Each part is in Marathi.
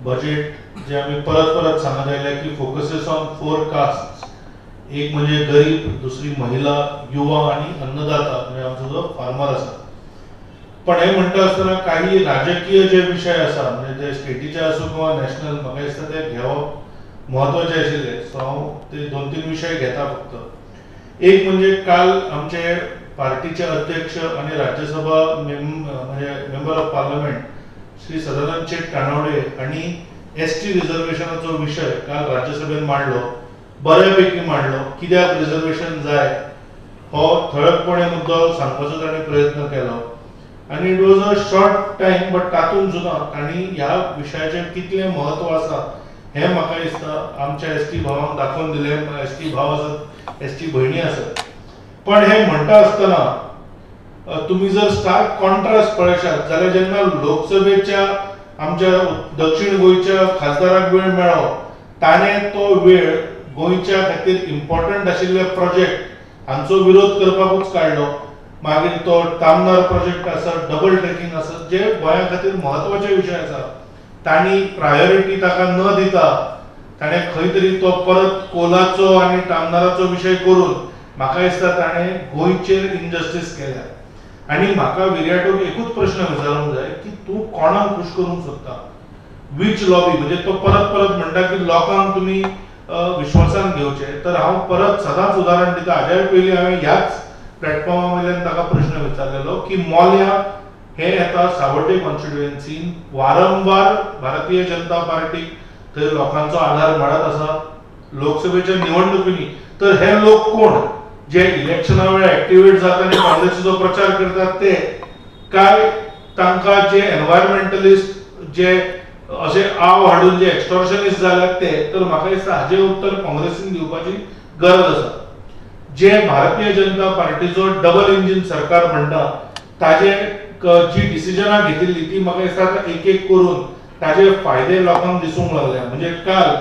बजेट जे आम्ही परत परत सांगत आयल्या की फोकसेस ऑन 4 कास्ट, एक म्हणजे गरीब, दुसरी महिला, युवा आणि अन्नदाता म्हणजे आमचो जो फार्मर आसा. पण हे म्हणटा आसतना काही राजकीय जे विषय आसा म्हणजे ते स्टेटीचे असो किंवा नॅशनल, म्हाका दिसता ते घेवप म्हत्वाचे आशिल्ले. सो हांव ते 2-3 विषय घेता फक्त. एक म्हणजे काल आमचे पार्टीचे अध्यक्ष आणि राज्यसभा म्हणजे member of parliament Shri Sadanand Shet Kanawade आणि एसटी रिझर्वेशनाचो विषय काल राज्यसभेत मांडलो. बऱ्यापैकी मांडलो. कित्याक रिझर्वेशन जाय हो ठळकपणे मुद्दो सांगपाचो ताणें प्रयत्न केलो आणि it was a short time, but तातूंत सुद्दां तांणी ह्या विशयाचें कितलें म्हत्व आसा हें म्हाका दिसता आमच्या एसटी भावांक दाखोवन दिलें. एसटी भाव आसत, एसटी भयणी आसत. पण हे म्हणटा आसतना तुम्ही जर स्टार्क कॉन्ट्रास्ट पळयशात जाल्यार जेन्ना लोकसभेच्या आमच्या दक्षिण गोंयच्या खासदाराक वेळ मेळ्ळो ताणें तो वेळ गोंयच्या खातीर इम्पॉर्टंट आशिल्ले प्रोजेक्ट हांचो विरोध करपाकूच काडलो. मागीर तो तामनार प्रोजेक्ट आसत, डबल ट्रॅकिंग आसत, जे गोंया खातीर म्हत्वाचे विशय आसा तांणी प्रायोरिटी ताका न दिता ताणें खंय तरी तो परत कोलाचो आनी तामनाराचो विशय करून म्हाका दिसता ताणें गोंयचेर इनजस्टीस केल्या. आनी म्हाका विर्याटूक एकूच प्रश्न विचारूंक जाय की तूं कोणाक खुश करूंक सोदता, वीच लॉबी. म्हणजे तो परत परत म्हणटा की लोकांक तुमी विश्वासान घेवचे. तर हांव परत सदांच उदाहरण दिता. हाज्या पयलीं हांवें ह्याच प्लॅटफॉर्मा वयल्यान ताका प्रश्न विचारलेलो की मोल्या हे येता सावड्डे कॉन्स्टिट्युएन्सीन वारंवार भारतीय जनता पार्टीक थंय लोकांचो आधार मेळत आसा लोकसभेच्या निवडणुकींनी. तर हे लोक कोण जे इलेक्शना वेळार ऍक्टिव्हेट जातात आणि काँग्रेसीचो प्रचार करतात ते, काय तांकां जे एन्व्हायरमेंटलिस्ट जे असे आव हाडून जे एक्स्टॉर्शनिस्ट जाल्यात ते. तर म्हाका दिसता हाजें उत्तर काँग्रेसीन दिवपाची गरज आसा. जे भारतीय जनता पार्टीचो डबल इंजिन सरकार म्हणटा ताजे जी डिसिजनां घेतिल्ली ती म्हाका दिसता एक एक करून ताजे फायदे लोकांक दिसूंक लागल्या. म्हणजे काल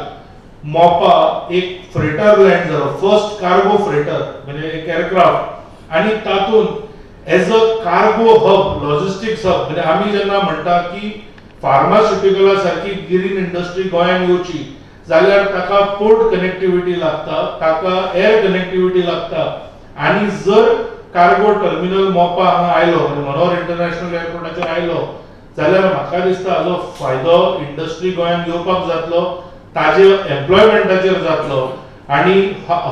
मोपा एक फ्रेटर लँड जालो, फर्स्ट कार्गो फ्रेटर म्हणजे एक एअरक्राफ्ट, आणि तातूंत as a cargo hub, logistics hub, म्हणजे आमी जेन्ना म्हणटा की फार्मास्युटिकला सारकी ग्रीन इंडस्ट्री गोंयांत येवची जाल्यार ताका पोर्ट कनेक्टिविटी लागता, ताका एअर कनेक्टिविटी लागता. आणि जर कार्गो टर्मिनल मोपा हांगा आयलो म्हणजे मनोहर इंटरनॅशनल एअरपोर्टाचेर आयलो जाल्यार म्हाका दिसता हाजो फायदो इंडस्ट्री गोंयांत येवपाक जातलो, ताजे एम्प्लॉयमेंटाचेर जातलो. आणि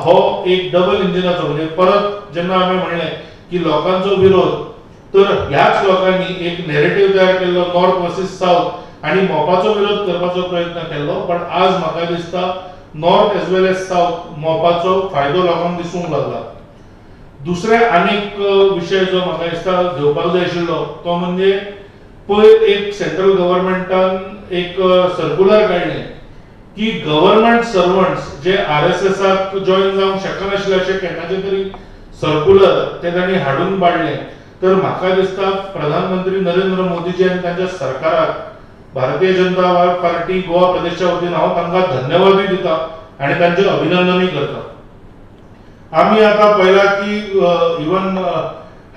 हो एक डबल इंजिनाचो म्हणजे परत जेन्ना आमी म्हणलें की लोकांचो विरोध, तर ह्याच लोकांनी एक नॅरेटिव्ह तयार केल्लो नॉर्थ वर्सीस साऊथ आणि मोपाचो विरोध करपाचो प्रयत्न केल्लो. पण आज म्हाका दिसता नॉर्थ एज वेल एज साऊथ मोपाचो फायदो लोकांक दिसूंक लागला. दुसरे आनीक विशय जो म्हाका दिसता घेवपाक जाय आशिल्लो तो म्हणजे पयर एक सेंट्रल गव्हर्नमेंटान एक सर्क्युलर काडलें की गव्हर्नमेंट सर्वंट्स जे आरएसएसाक जॉईन जावंक शकनाशिल्ले अशे केन्नाचे तरी सर्क्युलर ते तांणी हाडून पाडलें. तर म्हाका दिसता प्रधानमंत्री नरेंद्र मोदीजी आनी तांच्या सरकाराक भारतीय जनता पार्टी गोवा प्रदेशच्या वतीन हांव तांकां धन्यवादूय दिता आनी तांचें अभिनंदनूय करता. आमी आतां पळयला की इवन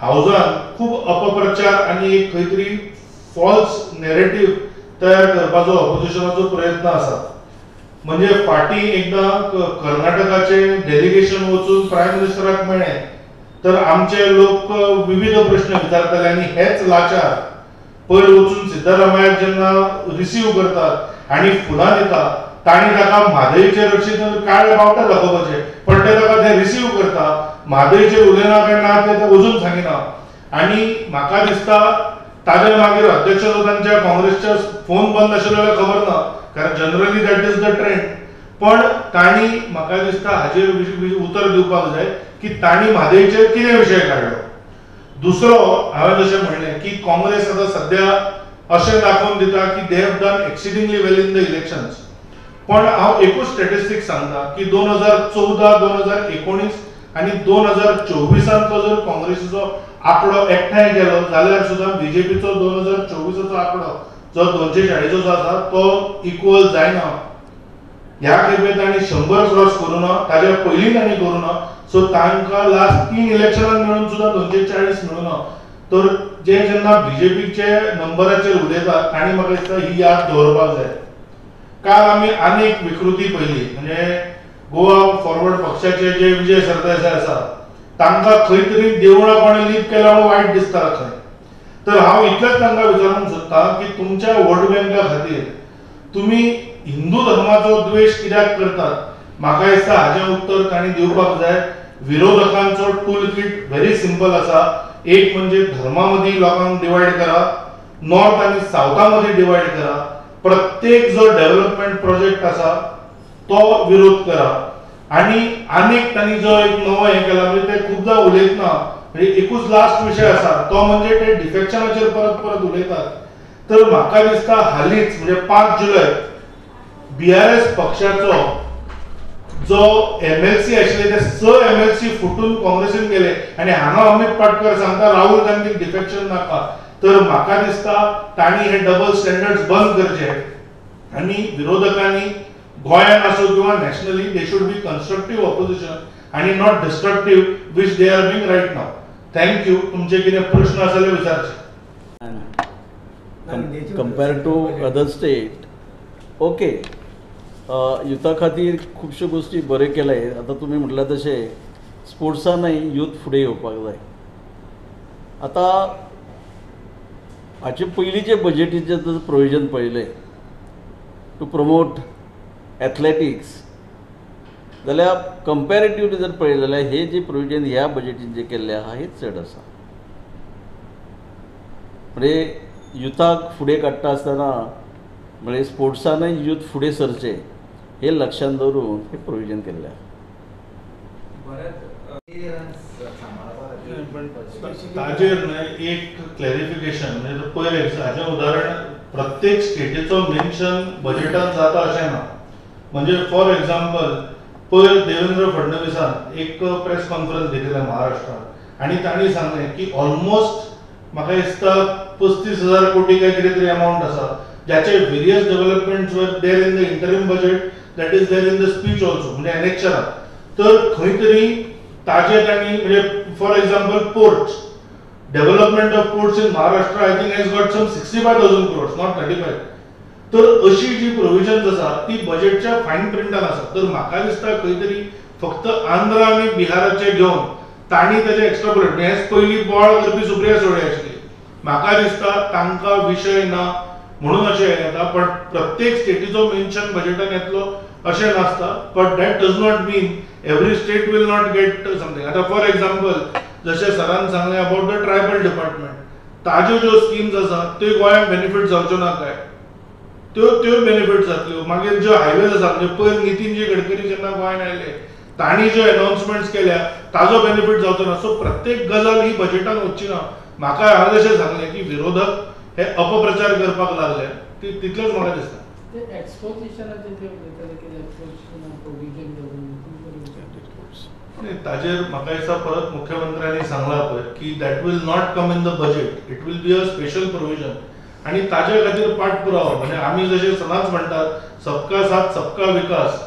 हावजान खूब अपप्रचार आनी एक खंय तरी फॉल्स नॅरेटिव्ह तयार करपाचो ऑपोजिशनाचो प्रयत्न आसा. म्हणजे फाटीं एकदां कर्नाटकाचे डेलिगेशन वचून प्रायम मिनिस्टराक मेळ्ळें तर आमचे लोक विविध प्रश्न विचारताले आनी हेच लाचार पयर वचून सिद्धरामय्याक जेन्ना रिसीव करतात आनी फुलां दितात तांणी ताका म्हादयचेर अशें काळे बावटे दाखोवपाचे, पण ते ताका ते रिसीव करता, म्हादयचेर उलयना काय ना ते अजून सांगिना. आनी म्हाका दिसता ताजे मागीर अध्यक्षांच्या काँग्रेसच्या फोन बंद आशिल्लो जाल्यार खबर ना, कारण generally that is the trend. पण तांणी म्हाका दिसता हाजेर उतर दिवपाक जाय की तांणी म्हादयचेर कितें विशय काडलो. दुसरो हांवें जशें म्हणलें की काँग्रेस आतां सध्या अशें दाखोवन दिता की they have done exceedingly well in the elections. पण हांव एकूच स्टॅटिस्टिक्स सांगता की 2014, 2019 आनी 2024 तो जर काँग्रेसीचो आंकडो एकठांय केलो जाल्यार सुद्दां बीजेपीचो 2024चो आंकडो जो 240 आसा तो इक्वल जायना. ह्या खेपे तांणी 100 क्रॉस करूं ना, ताज्या पयलीं तांणी करूं ना. सो तांकां लास्ट 3 इलेक्शनांत मेळून सुद्दां 240 मेळूं ना. तर जे जेन्ना बीजेपीचे नंबराचेर उलयतात तांणी म्हाका दिसता ही याद दवरपाक जाय काल आम्ही अनेक विकृती पळयली. म्हणजे गोवा फॉरवर्ड पक्षाचे जे विजय सरदेसाय आसा तांकां खंय तरी देवळां कोणें लीक केल्या म्हणून वायट दिसता खंय. तर हांव इतलेंच तांकां विचारूंक सोदतां की तुमच्या वोट बँका खातीर तुमी हिंदू धर्माचो द्वेश कित्याक करतात. म्हाका दिसता हाचें उत्तर तांणी दिवपाक जाय. विरोधकांचो टूल किट व्हेरी सिंपल आसा. एक म्हणजे धर्मा मदीं लोकांक डिवायड करा, नॉर्थ आनी सावथा मदीं डिवायड करा, प्रत्येक जो डेव्हलपमेंट प्रोजेक्ट आसा तो विरोध करा. आणि अनेक तांणी जो एक नवो हें केला म्हणजे ते खुबदां उलयतना म्हणजे एकूच लास्ट विशय आसा तो म्हणजे ते डिफेक्शनाचेर परत परत उलयतात. तर म्हाका दिसता हालींच म्हणजे 5 जुलय BRS पक्षाचो जो MLC आशिल्ले ते 6 MLC फुटून काँग्रेसीन गेले आणि हांगा अमित पाटकर सांगता राहुल गांधीक डिफेक्शन नाका. तर म्हाका दिसता तांणी हे डबल स्टँडर्ड्स बंद करचे आणि विरोधकांनी गोंयान आसूं किंवा nationally they should be constructive opposition आणि not destructive which they are being right now. Thank you. तुमचे कितें प्रश्न आसले विचारचे. Compare to other state okay युथा खातीर खुबश्यो गोष्टी बऱ्यो केले. आतां तुमी म्हटल्या तशें स्पोर्ट्सानय यूथ फुडें येवपाक जाय. आतां हाचे पयलींचे बजेटीचे जर प्रोविजन पळयलें टू प्रमोट एथलेटिक्स जाल्यार कंपेरेटिवली जर पळयलें जाल्यार हे जे प्रोविजन ह्या बजेटीन जे केल्ले आहा हेच चड आसा. म्हणजे युथाक फुडें काडटा आसतना म्हणजे स्पोर्ट्सानय यूथ फुडें सरचे हे लक्षांत दवरून हे प्रोविजन केल्लें आहा. ताजेर एक क्लॅरिफिकेशन म्हणजे पयले हाचें उदाहरण प्रत्येक स्टेटीचो मेन्शन बजेटांत जाता अशें ना. म्हणजे फॉर एक्झाम्पल पयर देवेंद्र फडणवीसान एक प्रेस कॉन्फरन्स घेतिल्ले महाराष्ट्रात आणि तांणी सांगलें की ऑलमोस्ट म्हाका दिसता 35,000 कोटी काय कितें तरी अमाउंट आसा ज्याचे वेरियस डेव्हलपमेंट्स वर there in the interim budget that is there in the speech also म्हणजे एनेक्शनात. तर खंय तरी ताजे तांणी म्हणजे for example ports development of ports in Maharashtra I think has got some 65,000 crores not 35. तर अशी जी प्रोविजन्स आसा ती बजेटच्या फायन प्रिंटान आसा. तर म्हाका दिसता खंय तरी फक्त आंध्र आनी बिहाराचे घेवन तांणी तेजे एक्स्ट्रापोलेट हेच पयली बोवाळ करपी सुप्रिया सुळे आशिल्ली. म्हाका दिसता तांकां विशय ना म्हणून अशें येता. पण प्रत्येक स्टेटीचो मेन्शन बजेटान येतलो अशें नासता. But that does not mean every state will not gate something. आतां फॉर एक्झाम्पल जशें सरान सांगलें अबाउट द ट्रायबल डिपार्टमेंट ताज्यो ज्यो स्किम्स आसा त्यो गोंयांक बेनिफीट जावच्यो ना काय त्यो बेनिफीट जातल्यो. मागीर ज्यो हायवेज आसा म्हणजे पयर नितीनजी गडकरी जेन्ना गोंयांत आयले तांणी ज्यो अनाउन्समेंट्स केल्या ताजो बेनिफीट जावचो ना. सो प्रत्येक गजाल ही बजेटान वचची ना. म्हाका हांवें जशें सांगलें की विरोधक हे अपप्रचार करपाक लागले तितलेंच म्हाका दिसता. ताजेर म्हाका दिसता परत मुख्यमंत्र्यांनी सांगला पळय की that will not come in the budget. It will be a special provision आणि ताजे खातीर पाठपुरावो म्हणजे आमी जशें सदांच म्हणटात सबका साथ सबका विकास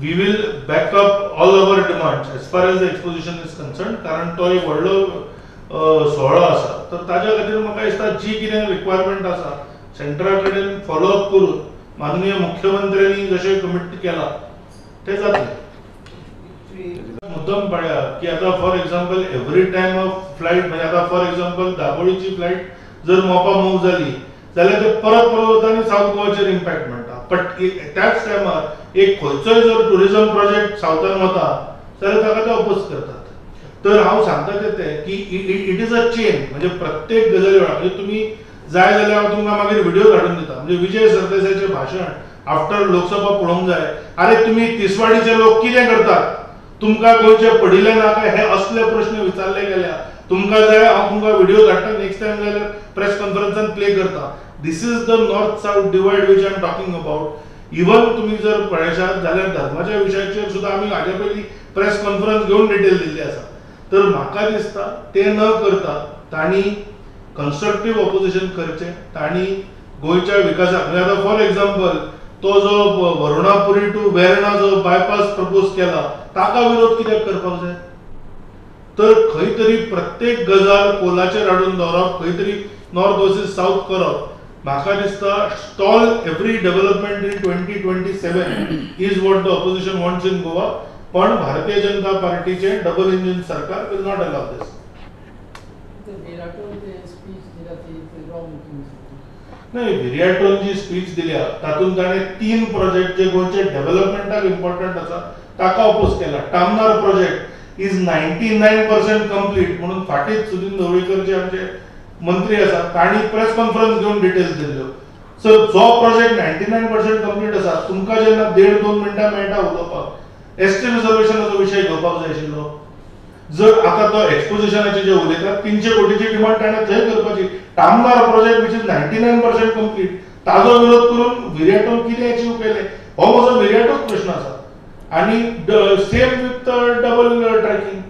we will back up all our demands as far as the exposition is concern. कारण तो एक व्हडलो सोहळो आसा. तर ताज्या खातीर म्हाका दिसता जी कितें रिक्वायरमेंट आसा सेंटरा कडेन फॉलोअप करून माननीय मुख्यमंत्र्यांनी जशें कमीट केला ते जातलें. मुद्दम पळया की आता for example every time of flight म्हणजे आता फॉर एक्झाम्पल दाबोळीची फ्लायट जर मोपा मूव जाली जाल्यार ते परत वता आनी सावथ गोवाचेर इम्पॅक्ट मेळटा. बट त्याच टायमार एक खंयचोय जर टुरिझम प्रोजेक्ट सावथान वता जाल्यार ताका ते अपोज करतात. तर हांव सांगता ते की इट इज अ चेन म्हणजे प्रत्येक गजाली वेळा म्हणजे तुमी जाय जाल्यार हांव तुमकां मागीर व्हिडिओ धाडून दिता. म्हणजे विजय सरदेसायचें भाशण आफ्टर लोकसभा पळोवंक जाय. अरे तुमी तिसवाडीचे लोक कितें करतात तुमकां गोंयचे पडिल्ले ना काय हे असले प्रश्न विचारले गेल्या. तुमकां जाय हांव तुमकां व्हिडिओ धाडटा नेक्स्ट टायम जाल्यार प्रेस कॉन्फरन्सान प्ले करता. This is the north south divide which I am talking about. Even तुम्ही जर पळयशात जाल्यार धर्माच्या विशयाचेर सुद्दां आमी हाजे पयलीं प्रेस कॉन्फरन्स घेवन डिटेल दिल्ली आसा. तर म्हाका दिसता ते न करता तांणी कन्स्ट्रक्टिव्ह ऑपोजिशन करचें. तांणी गोंयच्या विकासाक म्हणजे आतां फॉर एक्झाम्पल तो जो वरुणापुरी टू वेर्णा जो बायपास प्रपोज केला ताका विरोध कित्याक करपाक जाय. तर खंय तरी प्रत्येक गजाल पोलाचेर हाडून दवरप खंय तरी नॉर्थ वर्सीस साऊथ करप म्हाका दिसता stall every development in 2027 is what the opposition wants in Goa. पण भारतीय जनता पार्टीचे डबल इंजिन सरकार will not allow this. नाही, विराटोन जी स्पीच दिल्या तातून ताणे 3 प्रोजेक्ट जे गोंयचे डेव्हलपमेंटाक इम्पॉर्टंट आसा ताका अपोज केला. टामनार प्रोजेक्ट इज 99% कंप्लीट म्हणून फाटीच सुदीन ढवळीकर जे आमचे मंत्री आसा तांणी प्रेस कॉन्फरन्स घेवन डिटेल्स दिल्ल्यो. सो जो प्रोजेक्ट 99% कंप्लीट आसा तुमकां जेन्ना 1.5-2 मिनटां मेळटा उलोवपाक एसटी रिझर्वेशनाचो विशय घेवपाक जाय आशिल्लो. जर आता तो एक्सपोजिशनाचे जे उलयतात 300 कोटीची डिमांड ताणें थंय करपाची. टामनार प्रोजेक्ट विच इज 99% कंप्लीट ताजो विरोध करून विराटोन कितें अचीव केले हो म्हजो विराटोच प्रश्न आसा. आणि सेम विथ डबल ट्रॅकिंग.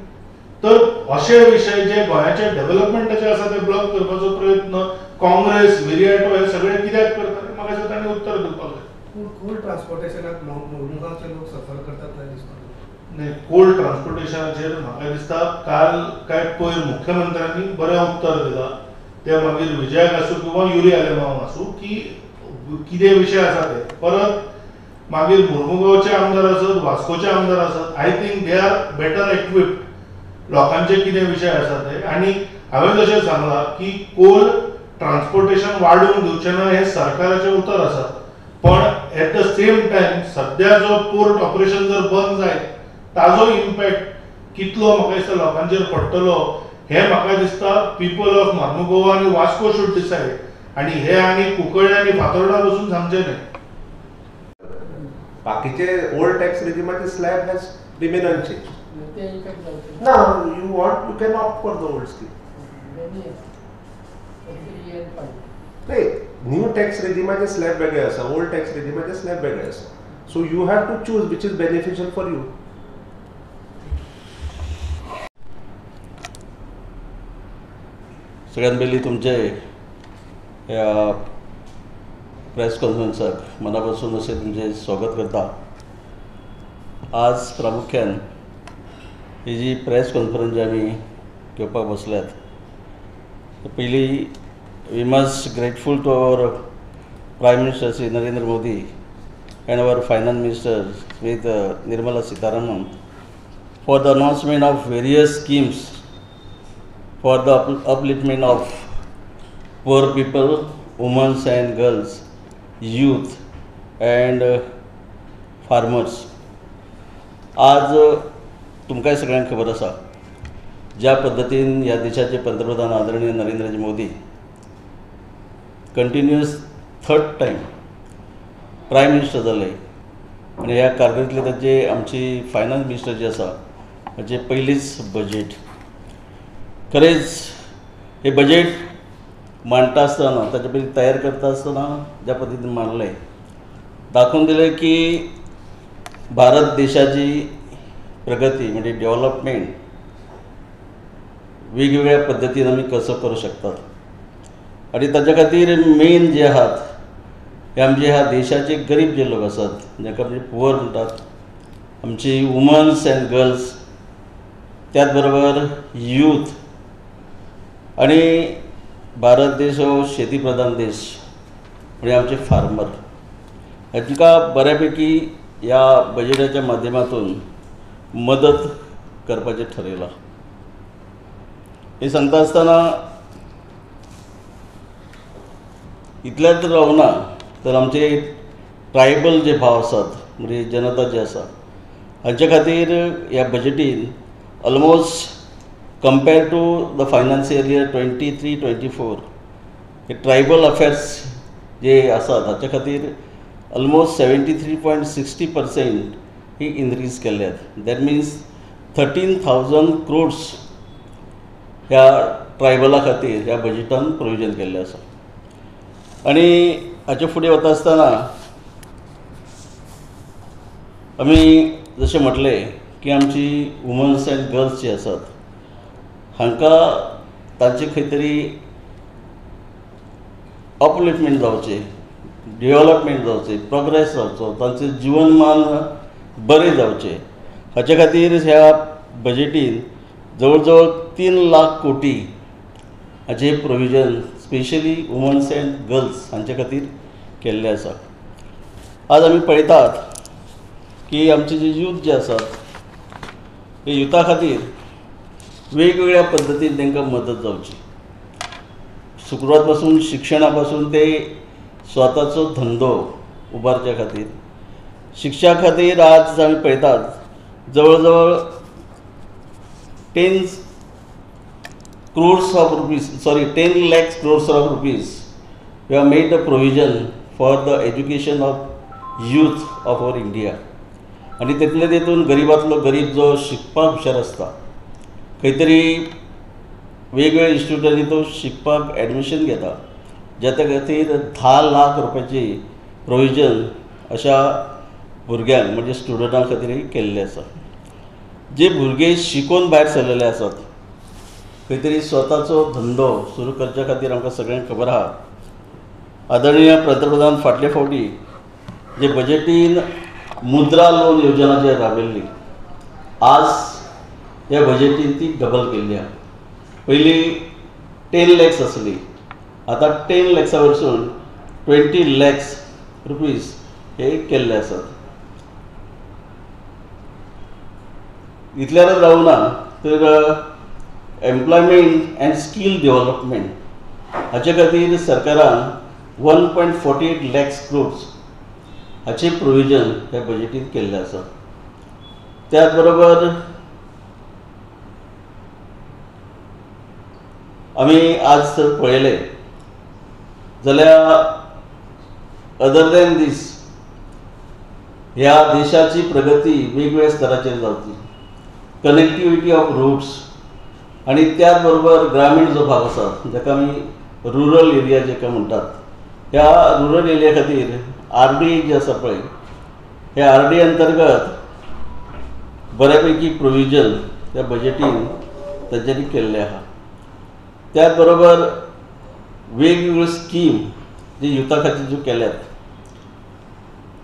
तर अशे विषय जे गोंयाचे डेव्हलपमेंटाचे आसा ते ब्लॉक करपाचो प्रयत्न काँग्रेस विराटो हे सगळे कित्याक करतात म्हाका दिसता तांणी उत्तर दिवपाक जाय. कोल ट्रान्सपोर्टेशनाक मुरमुगांवचे लोक सफर करतात काय दिसता. नाही, कोल ट्रान्सपोर्टेशनाचेर म्हाका दिसता काल काय पयर मुख्यमंत्र्यांनी बरें उत्तर दिलां. ते मागीर विजयाक आसूं किंवा युरी आलेमांव आसूं की कितें विशय आसा ते. परत मागीर मुरमुगांवचे आमदार आसत वास्कोचे आमदार आसत I think they are better equipped लोकांचे कितें विशय आसा ते. आनी हांवें जशें सांगलां की कोल ट्रान्सपोर्टेशन वाडोवन दिवचें ना हें सरकाराचें उतर आसा. पण एट द सेम टायम सध्या जो पोर्ट ऑपरेशन जर बंद जायत ताजो इम्पॅक्ट कितलो म्हाका दिसता लोकांचेर पडटलो हें म्हाका दिसता पीपल ऑफ मुर्मुगांव आनी वास्को शूड डिसायड. आनी हे आनी कुंकळे आनी फातोर्डा बसून सांगचें न्हय. बाकीचे ओल्ड टॅक्स रेजिमाचे slab has remain unchange. Now you can opt for the old scheme. नाही, न्यू टॅक्स रेजिमाचे स्लॅब वेगळे आसा ओल्ड टॅक्स रेजिमाचे स्लॅब वेगळे आसा. So you have to choose which is beneficial for you. सगळ्यात पयलीं तुमचे ह्या प्रेस कॉन्फरन्साक मनापासून अशें तुमचें स्वागत करता. आज प्रामुख्यान ही जी प्रेस कॉन्फरन्स जी आमी घेवपाक बसल्यात पयलीं we must grateful to our prime minister Shri Narendra Modi and our finance minister with Nirmala Sitharaman for the announcement of various schemes for the upliftment of poor people, women and girls, youth and farmers. आज तुमकांय सगळ्यांक खबर आसा ज्या पद्दतीन ह्या देशाचे पंतप्रधान आदरणीय Narendraji Modi continuous 3rd time prime minister जाले आनी ह्या कारकिर्दींतले ताचे आमची फायनान्स मिनिस्टर जी आसा हाचे पयलींच बजेट. खरेंच हे बजेट मांडटा आसतना ताचे पयलीं तयार करता आसतना ज्या पद्दतीन मांडलें दाखोवन दिलें की भारत देशाची प्रगती म्हणजे डेव्हलपमेंट वेगवेगळ्या पद्दतीन आमी कसो करूं शकतात. आनी ताच्या खातीर मेन जे आहात हे आमचे ह्या देशाचे गरीब जे लोक आसात जाका म्हणजे पुअर म्हणटात आमची वुमन्स एंड गर्ल्स त्याच बरोबर यूथ आणि भारत देश हो शेती प्रधान देश म्हणजे आमचे फार्मर हांकां बऱ्यापैकी ह्या बजेटाच्या माध्यमातून मदत करपाचें ठरयलां. हे सांगता आसतना इतलेंच रावना तर आमचे ट्रायबल जे भाव आसात म्हणजे जनता जी आसा हांचे खातीर ह्या बजेटीन almost compare to the financial year 23-24 हे ट्रायबल अफेर्स जे आसात हाचे खातीर ऑलमोस्ट 73.60% ही इनक्रीज केल्यात. दॅट मिन्स 13,000 crores ह्या ट्रायबला खातीर ह्या बजेटान प्रोविजन केल्लें आसा. आनी हाचे फुडें वता आसतना आमी जशें म्हटलें की आमची वुमन्स एंड गर्ल्स जी आसात हांकां तांचे खंय तरी अपलिफ्टमेंट जावचें, डेव्हलपमेंट जावचें, प्रोग्रेस जावचो, तांचें जीवनमान बरें जावचें हाचे खातीर ह्या बजेटीन जवळ जवळ 3 लाख कोटी हाचें provision specially womens and girls हांचे खातीर केल्ले आसा. आज आमी पळयतात की आमचे जे यूथ जे आसात हे युथा खातीर वेगवेगळ्या पद्दतीन तांकां मदत जावची. सुरवात पासून शिक्षणा पासून ते स्वताचो धंदो उबारच्या खातीर, शिक्षा खातीर आज आमी पळयतात जवळ जवळ 10 lakhs crores of rupees we have made the provision for the education of youth of our India. आणि तेतून गरीबातलो गरीब जो शिकपाक हुशार आसता, खंय तरी वेगवेगळ्या इन्स्टिट्यूटांनी तो शिकपाक एडमिशन घेता, ज्याच्या खातीर 10 लाख रुपयाची प्रोविजन अशा भुरग्यांक म्हणजे स्टुडंटां खातीर केल्लें आसा. जे भुरगे शिकून भायर सरलेले आसात, खंय तरी स्वताचो धंदो सुरू करच्या खातीर आमकां सगळ्यांक खबर आहा. आदरणीय पंतप्रधान फाटले फावटी जे बजेटीन मुद्रा लोन योजना जी राबयल्ली, आज ह्या बजेटीन ती डबल केल्ली आहा. पयलीं 10 lakhs आसली, आतां 10 lakhs वरसून 20 lakhs रुपीज हे केल्ले आसात. इतल्यारच रावना तर एम्प्लॉयमेंट अँड स्कील डेव्हलपमेंट हाचे खातीर सरकारान 1.48 lakhs crores हाचे प्रोविजन ह्या बजेटीन केल्लें आसा. त्याच बरोबर आमी आज जर पळयलें जाल्यार अदर दॅन दीस ह्या देशाची प्रगती वेगवेगळ्या स्तराचेर जावची. कनेक्टिविटी ऑफ रूट्स आणि त्याच बरोबर ग्रामीण जो भाग आसा जाका आमी रुरल एरिया जेका म्हणटात, ह्या रुरल एरिया खातीर RDA जे आसा पळय, हे RDA अंतर्गत बऱ्यापैकी प्रोविजन त्या बजेटीन तांच्यांनी केल्लें आहा. त्याच बरोबर वेगवेगळ्यो स्कीम जे युथा खातीर ज्यो केल्यात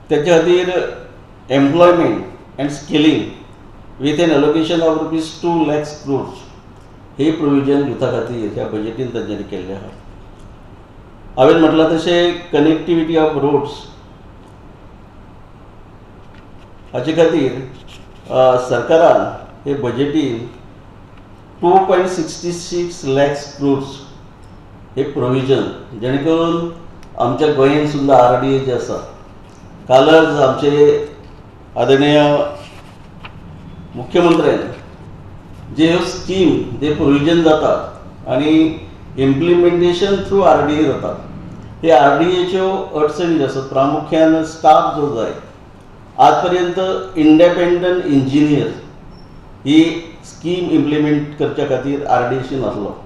त्याच्या खातीर employment and skilling with an allocation of ₹2 lakhs crores हे प्रोविजन युथा खातीर ह्या बजेटीन तांच्यांनी केल्लें आहा. हांवें म्हटलां तशें कनेक्टिविटी ऑफ रोड्स हाचे खातीर सरकारान हे बजेटीन 2.66 lakhs crores हे प्रोविजन, जेणे करून आमच्या गोंयांत सुद्दां RDA जे आसा, कालच आमचे आदरणीय मुख्यमंत्र्यान जे ह्यो स्कीम जे प्रोविजन जाता आणि इम्प्लिमेंटेशन थ्रू RDA जाता, हे RDAच्यो अडचणी ज्यो आसात, प्रामुख्यान स्टाफ जो जाय, आज पर्यंत इंडिपेंडंट इंजिनियर ही स्कीम इम्प्लिमेंट करच्या खातीर RDAशी नासलो.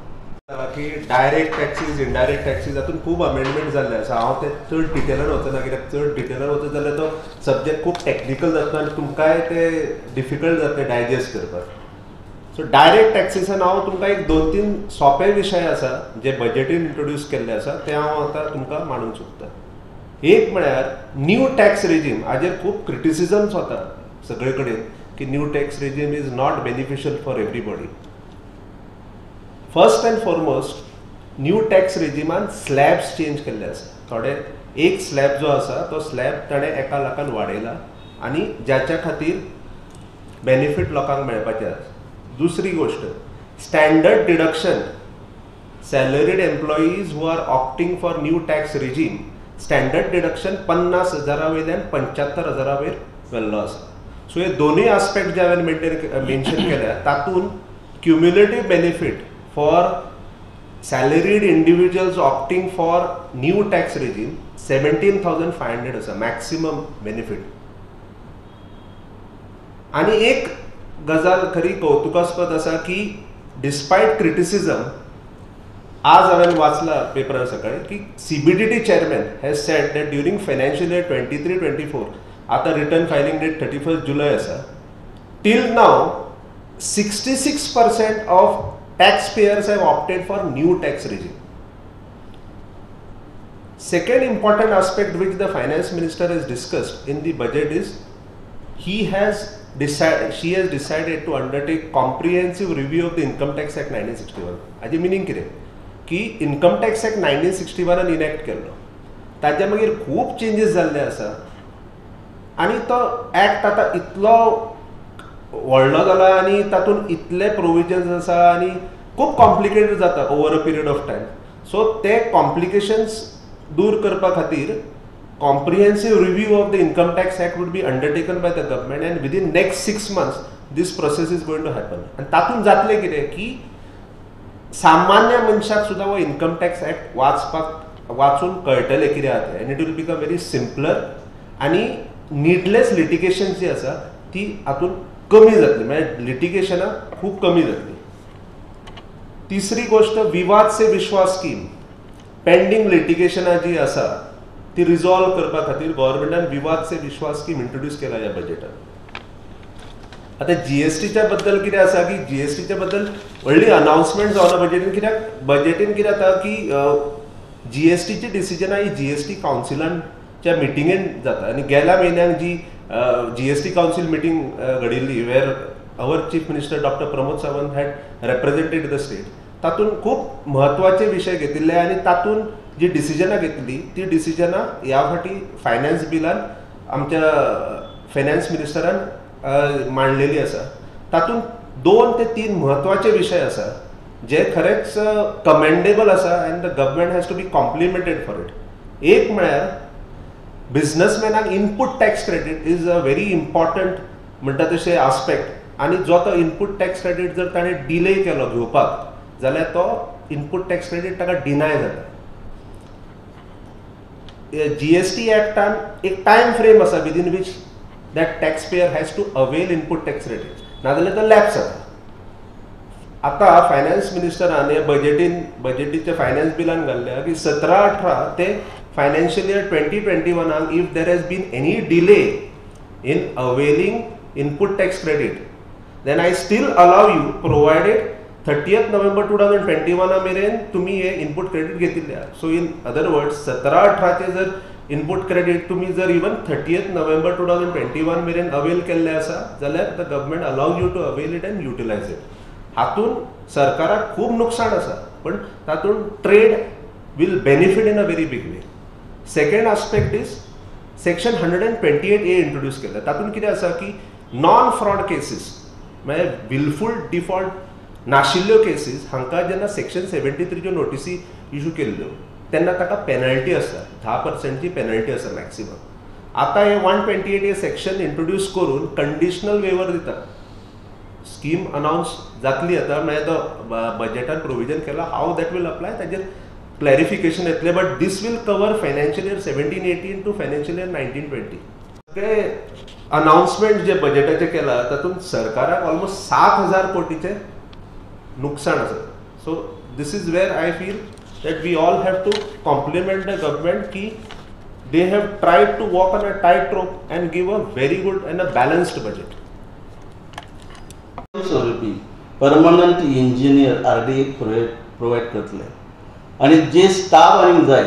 की डायरेक्ट टॅक्सीज इनडायरेक्ट टॅक्सीज हातूंत खूब अमेंडमेंट जाल्ले आसा. हांव ते चड डिटेलान वचना, कित्याक चड डिटेलान वचत जाल्यार तो सब्जेक्ट खूब टॅक्निकल जाता आनी तुमकांय ते डिफिकल्ट जातलें डायजेस्ट करपाक. सो डायरेक्ट टॅक्सीसान हांव तुमकां एक 2-3 सोंपे विशय आसा जे बजेटीन इंट्रोड्यूस केल्ले आसा ते हांव आतां तुमकां मांडूंक सोदतां. एक म्हळ्यार न्यू टॅक्स रेजीम. हाजेर खूब क्रिटिसिजम्स वता सगळे कडेन की new tax regime is not beneficial for everybody. First and foremost new tax रेजिमान स्लॅब्स चेंज केल्ले आसा. थोडे एक स्लॅब जो आसा तो स्लॅब ताणें 1 लाखान वाडयला आनी ज्याच्या खातीर बेनिफीट लोकांक मेळपाचें आसा. दुसरी गोष्ट, standard deduction. Salaried employees who are opting for new tax regime, standard deduction 50,000 वयल्यान 75,000 वयर व्हेल्लो आसा. सो हे दोनूय आस्पेक्ट जे हांवें मेन्शन केल्या तातूंत cumulative benefit for salaried individuals opting for new tax regime 17,500 आसा मॅक्सिमम बेनिफीट. आनी एक गजाल खरी कौतुकास्पद आसा की डिस्पायट क्रिटिसिजम, आज हांवें वाचला पेपरार सकाळी की CBDT chairman has said that during financial year 23-24, आतां रिटर्न फायलिंग डेट 31 जुलय आसा, till now 66% of taxpayers have opted for new tax regime. Second important aspect which the finance minister has discussed in the budget is she has decided to undertake comprehensive review of the Income Tax Act 1961. Aji meaning kire? की इन्कम टॅक्स ॲक्ट 1961 इनॅक्ट केल्लो. ताच्या मागीर खूब चेंजीस जाल्ले आसा आनी तो ॲक्ट आतां इतलो व्हडलो जाला आनी तातूंत इतले प्रोविजन्स आसा आनी खूब कॉम्प्लिकेटेड जाता over a period of time. So ते कॉम्प्लिकेशन्स दूर करपा खातीर comprehensive review of the income tax act would be undertaken by the government, and within next 6 months this process is going to happen. And तातून जातले कितें की सामान्य मनशाक सुद्दां वो इन्कम टॅक्स ॲक्ट वाचून कळटलें कितें आसा तें, end it will become very simpler आनी निडलेस लिटिगेशन जी आसा ती हातून कमी जातली, म्हणजे लिटिगेशनां खूब कमी जातली. तिसरी गोष्ट, विवाद से विश्वास स्कीम, पेंडिंग लिटिगेशनां जी आसा ती रिजॉल्व करपा खातीर गव्हर्मेंटान विवाद से विश्वास स्कीम इंट्रोड्यूस केला ह्या बजेटान. आता जीएसटीच्या बद्दल कितें आसा की जीएसटीच्या बद्दल व्हडली अनाउन्समेंट जावना बजेटीन. कित्याक जाता की जीएसटीची डिसिजनां ही जीएसटी कावन्सिलांच्या मिटिंगेन जाता, आनी गेल्या म्हयन्याक जी जीएसटी कावन्सील मिटींग घडिल्ली वेर our chief minister doctor Pramod Sawant had represented the state, तातूंत खूब म्हत्वाचे विशय घेतिल्ले आनी तातूंत जी डिसिजनां घेतली ती डिसिजनां ह्या फाटी फायनान्स बिलान आमच्या फायनान्स मिनिस्टरान मांडलेली आसा. तातूंत 2 ते 3 म्हत्वाचे विशय आसा जे खरेंच कमेंडेबल आसा and the government has to be complimented for it. एक म्हळ्यार बिझनसमॅनाक input tax credit is a very important म्हणटा तशें आस्पेक्ट, आनी जो तो इनपूट टॅक्स क्रेडीट जर ताणें डिले केलो घेवपाक जाल्यार तो इनपूट टॅक्स क्रेडीट ताका डिनाय जाता. जीएसटी ॲक्टान एक टायम फ्रेम आसा within which that tax payer has to avail input tax credit, नाजाल्यार तो लॅप्स जाता. आतां फायनान्स मिनिस्टरान हे बजेटीच्या फायनान्स बिलान घाल्ल्या की 17-18 ते financial year 2021 if there has been any delay in availing input tax credit then I still allow you provided 30th November 2021 मेरेन तुम्ही हे इनपूट क्रेडीट घेतिल्ले. सो इन अदर वर्ड्स 17-18 जर इनपूट क्रेडीट तुम्ही जर इवन 30th November 2021 मेरेन अवेल केल्ले आसा जाल्यार the government allow you to avail it and utilise it. हातून सरकाराक खूब नुकसाण आसा पण तातून trade will benefit in a very big way. Second aspect is section 128A introduce केला. तातून कितें आसा की नॉन फ्रॉड केसीस म्हणजे विलफूल डिफॉल्ट नाशिल्ल्यो केसीस हांकां जेन्ना सेक्शन 73 ज्यो नोटिसी इशू केल्ल्यो तेन्ना ताका पेनल्टी आसा, 10% पेनल्टी आसा मॅक्सिमम. आतां हे 128A सेक्शन इंट्रोड्यूस करून कंडिशनल वेवर दिता. स्कीम अनाउन्स जातली आतां, मागीर तो बजेटान प्रोविजन केला हाव दॅट विल अप्लाय, ताजेर क्लॅरिफिकेशन येतलें. But this will cover financial year 17-18 to financial year 19-20. ते अनाउन्समेंट जे बजेटाचें केला तातूंत सरकाराक ऑलमोस्ट 7,000 कोटीचे नुकसान आसा. So this is where I feel that we all have to compliment the government ki they have tried to walk on a tightrope and give a very good and a balanced budget. स्वरूपी परमनंट इंजिनियर RDA प्रोवाइड करतले आणि जे स्टाफ आनीक जाय,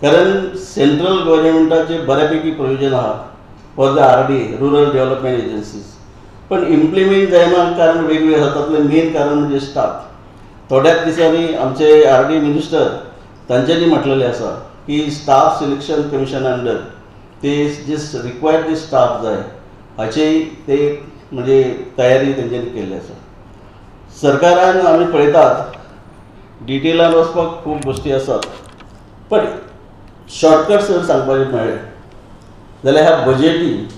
कारण सेंट्रल गव्हर्मेंटाचे बऱ्यापैकी प्रोविजन आहा for the RDA rural development agencies, पण इम्प्लिमेंट जायना कारण वेगवेगळे आसा. तातूंतलें मेन कारण म्हणजे स्टाफ. थोड्याच दिसांनी आमचे RDA मिनिस्टर तांच्यांनी म्हटलेलें आसा की स्टाफ सिलेक्शन कमिशन अंडर ते जे रिक्वायर्ड जे स्टाफ जाय हाचेय ते म्हणजे तयारी तेंच्यांनी केल्ली आसा. सरकारान आमी पळयतात डिटेलान वचपाक खूब गोश्टी आसात, पण शॉर्टकट्स जर सांगपाचें मेळ्ळें जाल्यार ह्या बजेटी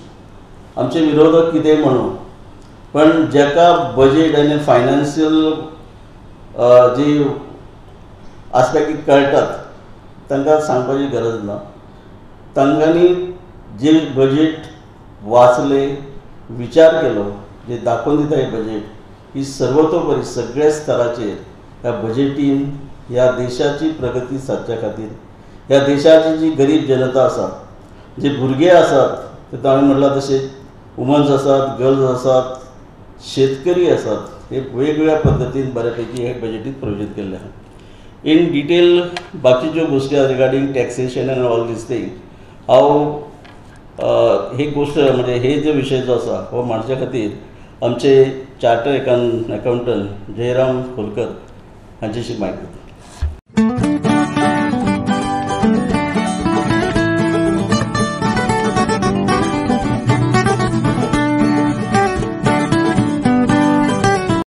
आमचे विरोधक कितेंय म्हणू पण जेका बजेट आनी फायनान्शियल जी आस्पेक्ट कळटात तांकां सांगपाची गरज ना. तांच्यांनी जे बजेट वाचले, विचार केलो, जे दाखोवन दिता हे बजेट ही सर्वतोपरी सगळ्या स्तराचेर ह्या बजेटीन ह्या देशाची प्रगती सादच्या खातीर, ह्या देशाची जी गरीब जनता आसा, जे भुरगे आसात ते हांवें म्हटलां तशें वुमन्स आसात, गर्ल्स आसात, शेतकरी आसात, हे वेगवेगळ्या पद्दतीन बऱ्यापैकी हे बजेटीत प्रोविजन केल्ले आसा. इन डिटेल बाकी ज्यो गोश्टी आसा regarding taxation end all these thing हांव ही गोश्ट म्हणजे हे जो विशय जो आसा हो मांडच्या खातीर आमचे चार्टर्ड अकाउंटंट जयराम खोलकर हांच्याशी माहिती